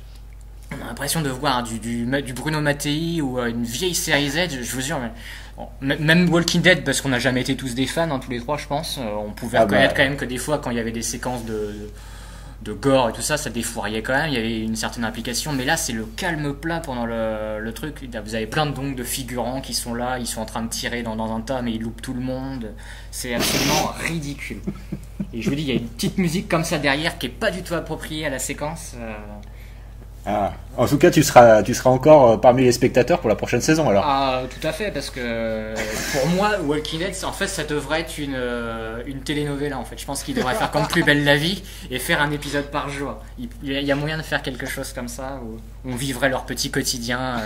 S2: On a l'impression de voir du Bruno Mattei ou une vieille série Z, je vous jure. Même Walking Dead, parce qu'on n'a jamais été tous des fans, tous les trois, je pense. On pouvait reconnaître quand même que des fois, quand il y avait des séquences de gore et tout ça, ça défouraillait quand même, il y avait une certaine implication, mais là c'est le calme plat pendant le truc. Vous avez plein de figurants qui sont là, ils sont en train de tirer dans un tas, mais ils loupent tout le monde, c'est absolument ridicule. Et je vous dis, il y a une petite musique comme ça derrière qui est pas du tout appropriée à la séquence.
S1: Ah. En tout cas, tu seras encore parmi les spectateurs pour la prochaine saison alors.
S2: Ah, tout à fait, parce que pour moi, Walking Dead, en fait, ça devrait être une telenovela. En fait, je pense qu'il devrait faire comme Plus belle la vie et faire un épisode par jour. Il y a moyen de faire quelque chose comme ça où on vivrait leur petit quotidien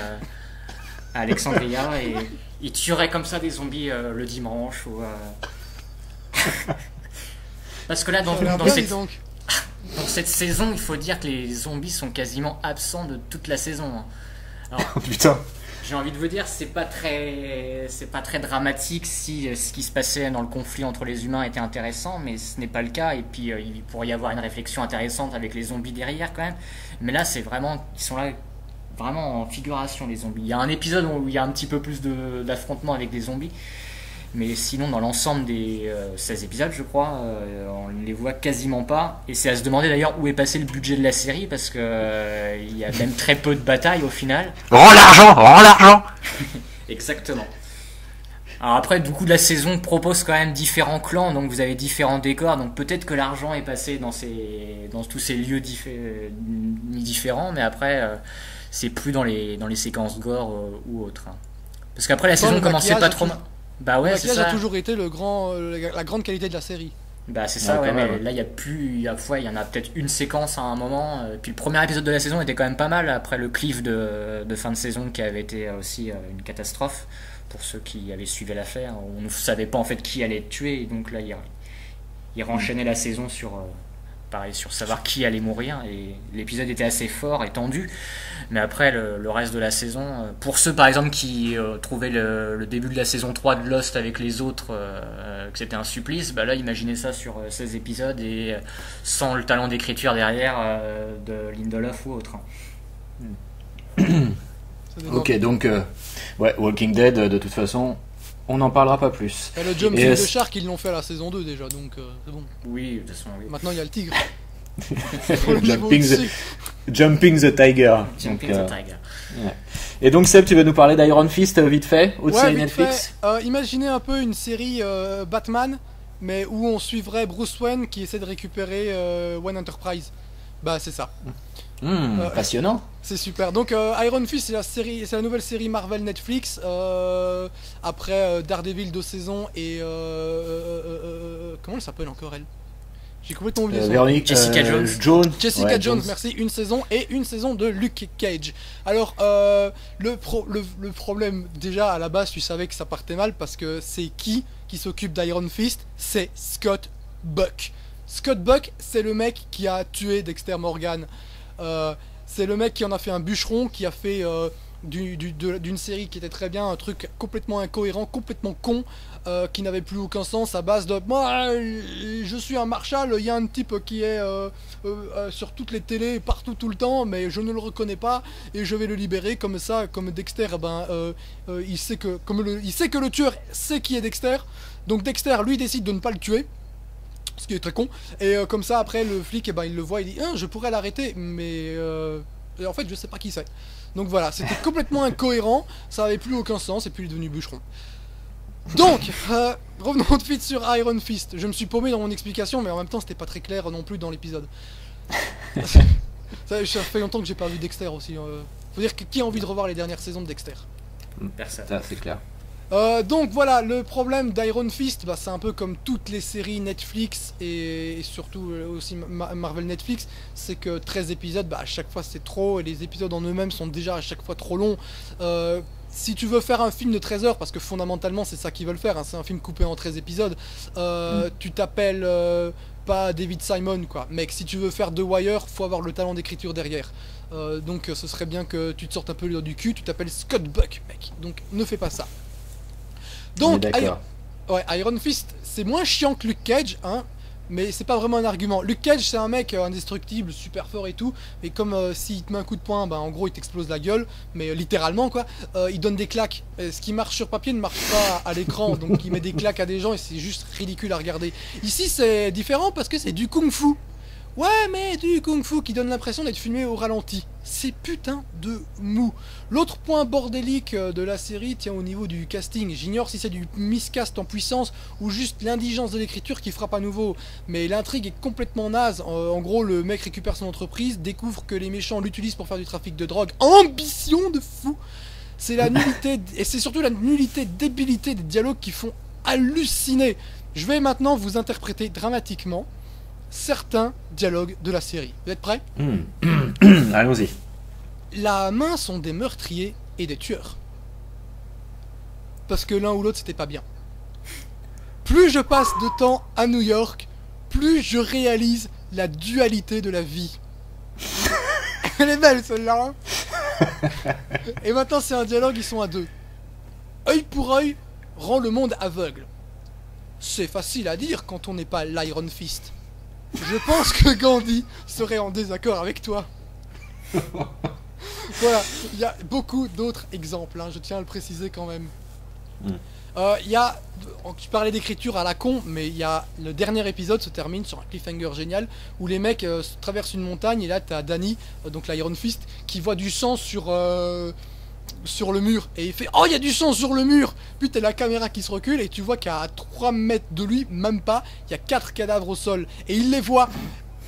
S2: à Alexandria et ils tueraient comme ça des zombies le dimanche ou. Parce que là, dans cette saison, il faut dire que les zombies sont quasiment absents de toute la saison. Alors,
S1: putain.
S2: J'ai envie de vous dire, c'est pas très dramatique si ce qui se passait dans le conflit entre les humains était intéressant, mais ce n'est pas le cas. Et puis il pourrait y avoir une réflexion intéressante avec les zombies derrière quand même. Mais là, c'est vraiment, ils sont là vraiment en figuration les zombies. Il y a un épisode où il y a un petit peu plus d'affrontements avec des zombies. Mais sinon, dans l'ensemble des 16 épisodes, je crois, on ne les voit quasiment pas. Et c'est à se demander d'ailleurs où est passé le budget de la série, parce que il y a même très peu de batailles au final.
S1: Rends l'argent.
S2: Exactement. Alors après, du coup, la saison propose quand même différents clans, donc vous avez différents décors, donc peut-être que l'argent est passé dans tous ces lieux différents, mais après, c'est plus dans les séquences gore ou autres. Parce qu'après, la saison commençait pas trop mal. Bah ouais, c'est ça.
S3: a toujours été la grande qualité de la série.
S2: Bah c'est ça, ouais, mais là il y a plus, il y en a peut-être une séquence à un moment. Puis le premier épisode de la saison était quand même pas mal après le cliff de fin de saison qui avait été aussi une catastrophe pour ceux qui avaient suivi l'affaire. On ne savait pas en fait qui allait être tué, et donc là il renchaînait la saison sur savoir qui allait mourir, et l'épisode était assez fort et tendu. Mais après le reste de la saison, pour ceux par exemple qui trouvaient le début de la saison 3 de Lost avec les autres que c'était un supplice, bah là imaginez ça sur 16 épisodes et sans le talent d'écriture derrière de Lindelof ou autre.
S1: Ok, donc Walking Dead, de toute façon on n'en parlera pas plus.
S3: Et le jumping de Shark, ils l'ont fait à la saison 2 déjà, donc c'est bon.
S2: Oui, de toute façon, oui.
S3: Maintenant il y a le tigre.
S1: Jumping the Tiger.
S2: Jumping the Tiger.
S1: Ouais. Et donc Seb, tu vas nous parler d'Iron Fist vite fait, autre série Netflix.
S3: Imaginez un peu une série Batman, mais où on suivrait Bruce Wayne qui essaie de récupérer Wayne Enterprise. Bah c'est ça.
S1: Passionnant.
S3: C'est super. Donc Iron Fist, c'est la nouvelle série Marvel Netflix après Daredevil 2 saisons et comment elle s'appelle encore elle? J'ai complètement oublié son nom.
S2: Jessica Jones.
S3: Jessica Jones, merci. Une saison et une saison de Luke Cage. Alors le problème déjà à la base, tu savais que ça partait mal parce que c'est qui s'occupe d'Iron Fist? C'est Scott Buck. Scott Buck, c'est le mec qui a tué Dexter Morgan. C'est le mec qui en a fait un bûcheron, qui a fait d'une série qui était très bien un truc complètement incohérent, complètement con, qui n'avait plus aucun sens à base de moi je suis un marshal, il y a un type qui est sur toutes les télés partout tout le temps, mais je ne le reconnais pas et je vais le libérer comme ça, comme Dexter. Il sait que le tueur sait qui est Dexter, donc Dexter lui décide de ne pas le tuer. Ce qui est très con. Et comme ça, après, le flic, il le voit, il dit je pourrais l'arrêter, mais en fait, je sais pas qui c'est. Donc voilà, c'était complètement incohérent, ça avait plus aucun sens, et puis il est devenu bûcheron. Donc, revenons tout de suite sur Iron Fist. Je me suis paumé dans mon explication, mais en même temps, c'était pas très clair non plus dans l'épisode. Ça fait longtemps que j'ai pas vu Dexter aussi. Faut dire que qui a envie de revoir les dernières saisons de Dexter?
S2: Personne.
S1: Ça, c'est clair.
S3: Donc voilà, le problème d'Iron Fist, c'est un peu comme toutes les séries Netflix et surtout aussi Marvel Netflix, c'est que 13 épisodes, à chaque fois c'est trop, et les épisodes en eux-mêmes sont déjà à chaque fois trop longs. Si tu veux faire un film de 13 heures, parce que fondamentalement c'est ça qu'ils veulent faire, c'est un film coupé en 13 épisodes, tu t'appelles pas David Simon quoi, mec, si tu veux faire The Wire, faut avoir le talent d'écriture derrière. Donc ce serait bien que tu te sortes un peu du cul, tu t'appelles Scott Buck mec, donc ne fais pas ça. Donc, Iron Fist, c'est moins chiant que Luke Cage, hein, mais c'est pas vraiment un argument. Luke Cage, c'est un mec indestructible, super fort et tout, et comme s'il te met un coup de poing, en gros, il t'explose la gueule, mais littéralement, quoi. Il donne des claques. Ce qui marche sur papier ne marche pas à l'écran, donc il met des claques à des gens et c'est juste ridicule à regarder. Ici, c'est différent parce que c'est du kung-fu. Ouais, mais du kung-fu qui donne l'impression d'être filmé au ralenti. C'est putain de mou. L'autre point bordélique de la série tient au niveau du casting. J'ignore si c'est du miscast en puissance ou juste l'indigence de l'écriture qui frappe à nouveau. Mais l'intrigue est complètement naze. En gros, le mec récupère son entreprise, découvre que les méchants l'utilisent pour faire du trafic de drogue. Ambition de fou. C'est la nullité, et c'est surtout la nullité, débilité des dialogues qui font halluciner. Je vais maintenant vous interpréter dramatiquement certains dialogues de la série. Vous êtes prêts?
S1: Allons-y.
S3: La main sont des meurtriers et des tueurs. Parce que l'un ou l'autre c'était pas bien. Plus je passe de temps à New York, plus je réalise la dualité de la vie. Elle est belle celle-là, hein. Et maintenant c'est un dialogue, ils sont à deux. Œil pour œil rend le monde aveugle. C'est facile à dire quand on n'est pas l'Iron Fist. Je pense que Gandhi serait en désaccord avec toi. Voilà, il y a beaucoup d'autres exemples, hein, je tiens à le préciser quand même. Il y a, tu parlais d'écriture à la con, mais il y a le dernier épisode se termine sur un cliffhanger génial où les mecs traversent une montagne et là t'as Danny, donc l'Iron Fist, qui voit du sang sur le mur et il fait oh il y a du sang sur le mur, puis t'as la caméra qui se recule et tu vois qu'à 3 mètres de lui, même pas, il y a 4 cadavres au sol et il les voit.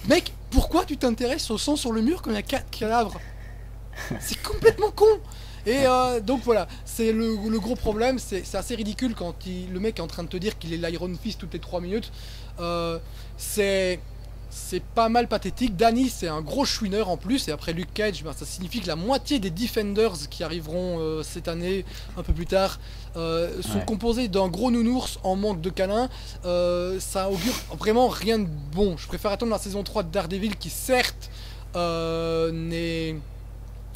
S3: Mec, pourquoi tu t'intéresses au sang sur le mur quand il y a 4 cadavres? C'est complètement con. Et donc voilà, c'est le gros problème, c'est assez ridicule quand le mec est en train de te dire qu'il est l'Iron Fist toutes les 3 minutes. C'est pas mal pathétique. Danny c'est un gros chouineur en plus, et après Luke Cage, ben, ça signifie que la moitié des Defenders qui arriveront cette année, un peu plus tard, sont composés d'un gros nounours en manque de câlin. Ça augure vraiment rien de bon. Je préfère attendre la saison 3 de Daredevil qui certes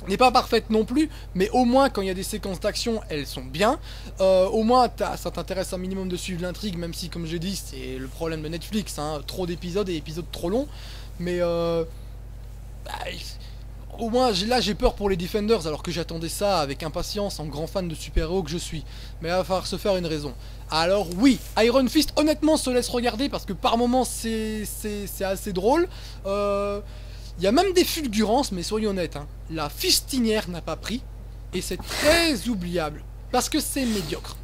S3: n'est pas parfaite non plus, mais au moins quand il y a des séquences d'action, elles sont bien. Au moins ça t'intéresse un minimum de suivre l'intrigue, même si comme j'ai dit c'est le problème de Netflix, hein, trop d'épisodes et épisodes trop longs. Mais au moins là j'ai peur pour les Defenders alors que j'attendais ça avec impatience en grand fan de super-héros que je suis. Mais il va falloir se faire une raison. Alors oui, Iron Fist honnêtement se laisse regarder parce que par moments c'est assez drôle. Il y a même des fulgurances, mais soyons honnêtes, hein, la fistinière n'a pas pris, et c'est très oubliable, parce que c'est médiocre.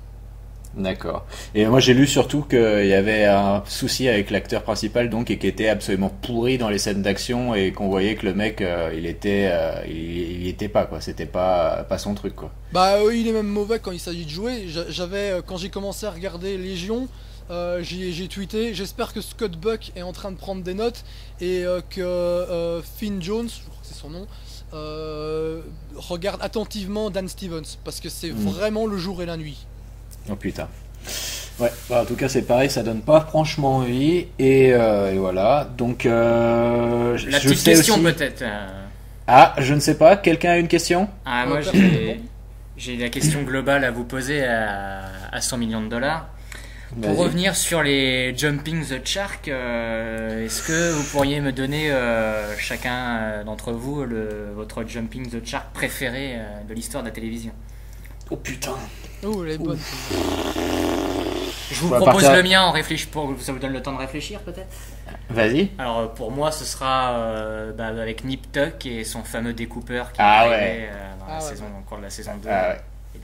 S1: D'accord. Et moi j'ai lu surtout qu'il y avait un souci avec l'acteur principal, donc, et qui était absolument pourri dans les scènes d'action, et qu'on voyait que le mec, il était pas, quoi. C'était pas son truc, quoi.
S3: Bah oui, il est même mauvais quand il s'agit de jouer. Quand j'ai commencé à regarder Légion, j'ai tweeté, j'espère que Scott Buck est en train de prendre des notes et que Finn Jones, je crois que c'est son nom, regarde attentivement Dan Stevens parce que c'est vraiment le jour et la nuit.
S1: Oh putain. Ouais, bah, en tout cas c'est pareil, ça donne pas franchement envie et voilà. Donc
S2: la petite question aussi... peut-être.
S1: Ah, je ne sais pas, quelqu'un a une question?
S2: Ah moi j'ai la question globale à vous poser à 100 millions de dollars. Pour revenir sur les Jumping the Shark, est-ce que vous pourriez me donner chacun d'entre vous votre Jumping the Shark préféré de l'histoire de la télévision?
S1: Oh putain.
S3: Oh elle est bonne.
S2: Je vous propose le mien en réfléchissant, pour que ça vous donne le temps de réfléchir peut-être.
S1: Vas-y.
S2: Alors pour moi ce sera avec Nip Tuck et son fameux découpeur qui
S1: est
S2: au cours de la saison 2.
S1: Ah ouais.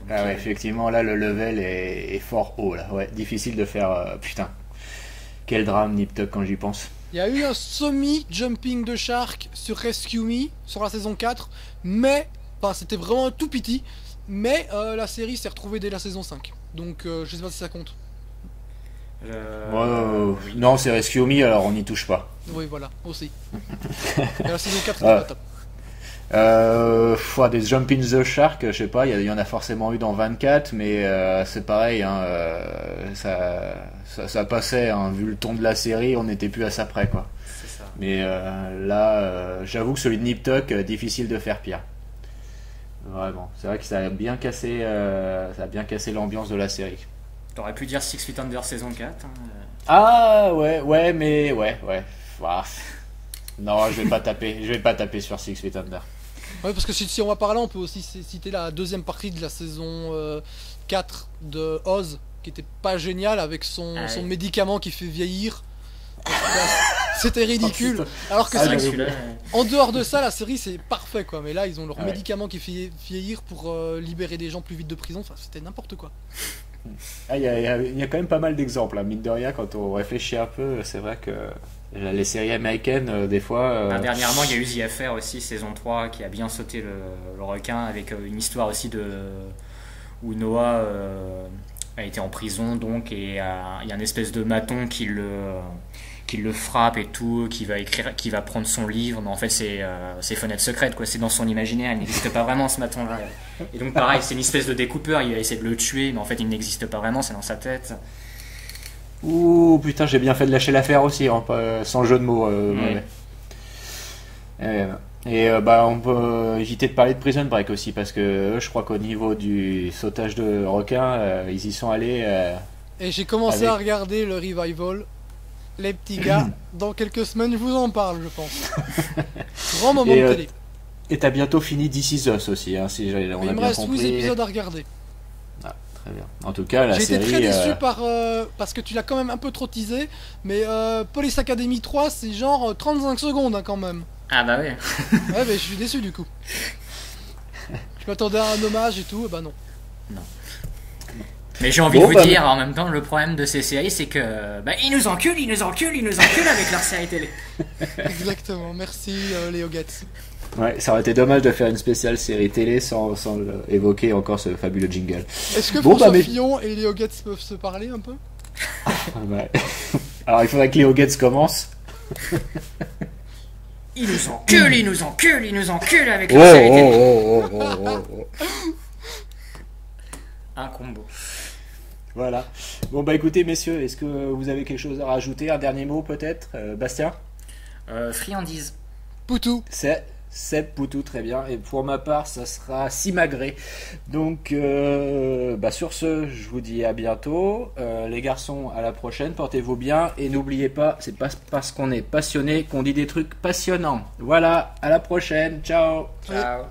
S1: Ah ouais, effectivement, là, le level est fort haut, là. Ouais, difficile de faire... putain. Quel drame, Nip Tuck, quand j'y pense.
S3: Il y a eu un semi-jumping de Shark sur Rescue Me, sur la saison 4, mais... Enfin, c'était vraiment tout petit, mais la série s'est retrouvée dès la saison 5. Donc, je sais pas si ça compte.
S1: Non, c'est Rescue Me, alors on n'y touche pas.
S3: Oui, voilà, aussi. Et la saison 4, c'était pas top.
S1: Des Jumping the Shark, je sais pas, il y en a forcément eu dans 24, mais c'est pareil, hein, ça passait, hein, vu le ton de la série, on n'était plus à ça près, quoi.
S2: C'est ça.
S1: Mais là, j'avoue que celui de Nip Tuck, difficile de faire pire. Vraiment, c'est vrai que ça a bien cassé l'ambiance de la série.
S2: T'aurais pu dire Six Feet Under saison 4. Hein.
S1: Ah ouais, mais ouais. Ouah. Non, je vais pas taper sur Six Feet Under.
S3: Ouais, parce que si on va par là, on peut aussi citer la deuxième partie de la saison 4 de Oz, qui était pas génial avec son médicament qui fait vieillir. C'était ridicule.
S1: putain.
S3: Alors que
S1: Ah,
S3: c'est-
S1: j'avoue.
S2: celui-là,
S3: en dehors de ça, la série c'est parfait quoi. Mais là, ils ont leurs
S1: Ouais.
S3: médicaments qui fait vieillir pour libérer des gens plus vite de prison. Enfin, c'était n'importe quoi.
S1: Ah, il y a quand même pas mal d'exemples, hein. Mine de rien, quand on réfléchit un peu, c'est vrai que les séries américaines, des fois.
S2: Dernièrement, il y a eu The Affair aussi, saison 3, qui a bien sauté le requin, avec une histoire aussi où Noah a été en prison, donc, et il y a un espèce de maton qui le frappe et tout, qui va prendre son livre, mais en fait c'est fenêtre secrète, quoi. C'est dans son imaginaire, il n'existe pas vraiment ce maton-là. Et donc pareil, c'est une espèce de découpeur, il va essayer de le tuer, mais en fait il n'existe pas vraiment, c'est dans sa tête.
S1: Ouh, putain, j'ai bien fait de lâcher l'affaire aussi, hein, sans jeu de mots.
S2: Ouais.
S1: Bah, on peut éviter de parler de Prison Break aussi, parce que je crois qu'au niveau du sautage de requin, ils y sont allés.
S3: Et j'ai commencé
S1: Avec-
S3: à regarder le revival. Les petits gars, dans quelques semaines, je vous en parle, je pense. Grand moment
S1: Et,
S3: de télé.
S1: Et t'as bientôt fini This Is Us aussi, hein, si on
S3: Il
S1: a
S3: me
S1: bien
S3: reste 12
S1: compris.
S3: épisodes à regarder.
S1: Ah, très bien. En tout cas, la
S3: J'ai été
S1: série.
S3: très déçu parce que tu l'as quand même un peu trop teasé. Mais Police Academy 3, c'est genre 35 secondes hein, quand même.
S2: Ah bah oui.
S3: Ouais, mais je suis déçu du coup. Je m'attendais à un hommage et tout, et bah non.
S2: Mais j'ai envie
S1: Bon,
S2: de vous
S1: bah,
S2: dire, en même temps, le problème de ces séries, c'est que ils nous enculent avec leurs séries télé.
S3: Exactement, merci Léo Getz.
S1: Ouais, ça aurait été dommage de faire une spéciale série télé sans évoquer encore ce fabuleux jingle.
S3: Est-ce que
S1: Bon,
S3: François
S1: bah, mais-
S3: Fillon et Léo Getz peuvent se parler un peu?
S1: Ouais. Alors, il faudrait que Léo Getz commence.
S2: Ils nous enculent avec
S1: Oh,
S2: leurs séries télé.
S1: oh.
S2: Un combo.
S1: Voilà. Bon, bah écoutez, messieurs, est-ce que vous avez quelque chose à rajouter? Un dernier mot peut-être? Bastien?
S2: Friandise.
S3: Poutou.
S1: C'est Seb Poutou, très bien. Et pour ma part, ça sera Simagré. Donc, sur ce, je vous dis à bientôt. Les garçons, à la prochaine. Portez-vous bien. Et n'oubliez pas, c'est pas parce qu'on est passionné qu'on dit des trucs passionnants. Voilà, à la prochaine. Ciao.
S2: Ciao.